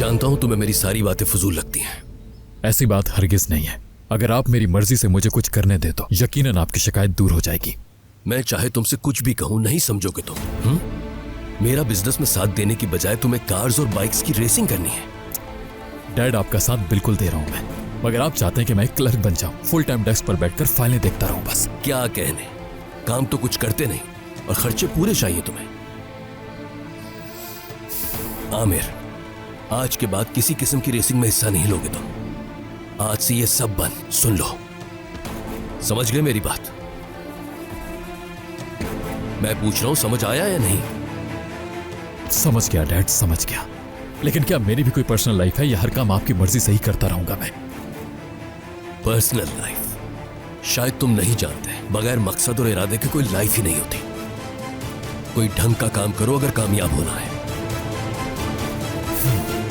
जानता हूं तुम्हें मेरी सारी बातें फजूल लगती हैं। ऐसी बात हरगिज नहीं है। अगर आप मेरी मर्जी से मुझे कुछ करने दे तो यकीनन आपकी शिकायत दूर हो जाएगी। मैं चाहे तुमसे कुछ भी कहूं नहीं समझोगे तुम। मेरा बिजनेस में साथ देने की बजाय तुम्हें कार्स और बाइक्स की रेसिंग करनी है। डैड, आपका साथ बिल्कुल दे रहा हूं मैं, मगर आप चाहते हैं कि मैं एक क्लर्क बन जाऊं, फुल टाइम डेस्क पर बैठकर फाइलें देखता रहूं बस। क्या कहने, काम तो कुछ करते नहीं और खर्चे पूरे चाहिए तुम्हें। आमिर, आज के बाद किसी किस्म की रेसिंग में हिस्सा नहीं लोगे तुम। आज से ये सब बंद। सुन लो, समझ गए मेरी बात? मैं पूछ रहा हूं, समझ आया या नहीं? समझ गया डैड, समझ गया। लेकिन क्या मेरी भी कोई पर्सनल लाइफ है या हर काम आपकी मर्जी से ही करता रहूंगा मैं? Personal life? शायद तुम नहीं जानते, बगैर मकसद और इरादे के कोई लाइफ ही नहीं होती। कोई ढंग का काम करो अगर कामयाब होना है।